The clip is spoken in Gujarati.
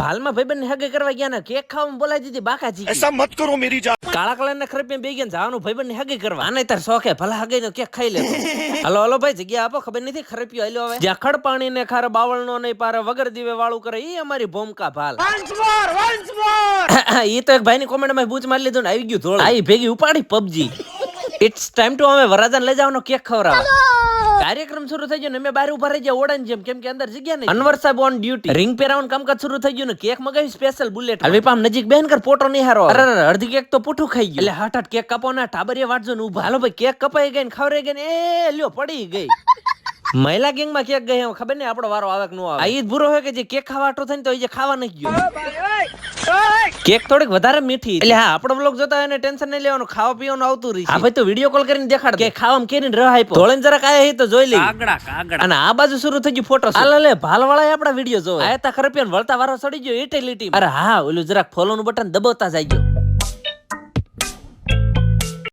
હાલમાં ભાઈબંધ હગે કરવા ગયા ને કેક ખાવા બોલાવી દીધી બાકાજી ऐसा मत करो मेरी जान। કાળા કલર ના ખરપિયા બે ગયા જવાનું ભાઈબંધ હગે કરવા આને તાર શોખે ભલા હગે નો કેક ખાઈ લેતો હલો હલો ભાઈ જગ્યા આપો ખબર નથી ખરપિયો આલ્યો હવે જ્યાં ખડ પાણી ને ખાર બાવળ નો નહીં પારે વગર દીવે વાળું કરે ઈ અમારી ભૂમકા ભાલ ઈ તો એક ભાઈ ની કોમેન્ટ માં બૂચ મારી લીધું ને આવી ગયું ધોળ આઈ ભેગી ઉપાડી પબજી ઇટ્સ ટાઈમ ટુ અમે વરાજાને લઈ જવાનો કેક ખવડાવવા કાર્યક્રમ શરૂ થઈ ગયો ને મેં બહાર ઉભા રહી ગયા ઓડાન જેમ કેમ કે અંદર જગ્યા નહીં અનવર સાહેબ ઓન ડ્યુટી રિંગ પહેરાવાનું કામકાજ શરૂ થઈ ગયું ને કેક મગાવી સ્પેશિયલ બુલેટ હવે પામ નજીક બેન કર પોટો નહીં હારો અરે અડધી કેક તો પૂઠું ખાઈ ગયું એટલે હટ કેક કાપો ના ટાબરિયા વાટજો ને ઉભા હાલો ભાઈ કેક કપાઈ ગઈ ને ખવરાઈ ગઈ ને એ લ્યો પડી ગઈ મહિલા ગેંગ માં કેક ગઈ ખબર નહીં આપણો વારો આવે કે નો આવે ઈ બુરો હોય કે જે કેક ખાવાટો થઈને તો એ જે ખાવા નહીં ગયો કેક થોડીક વધારે મીઠી એટલે હા આપણો બ્લોગ જોતા હોય ને ટેન્શન નહીં લેવાનું ખાવા પીવાનું આવતું રહી હા ભાઈ તો વિડીયો કોલ કરીને દેખાડ કે ખાવામાં કેરીને રહ આપ્યો ધોળેન જરાક આયા તો જોઈ લઈ કાગડા અને આ બાજુ શરૂ થઈ ગયું ફોટો હાલ લે ભાલ વાળા આપડા વિડીયો જોવે આયતા ખરપિયાન વળતા વારો સડી ગયો ઇટેલિટી અરે હા ઓલું જરાક ફોલો નું બટન દબાવતા જાય ગયો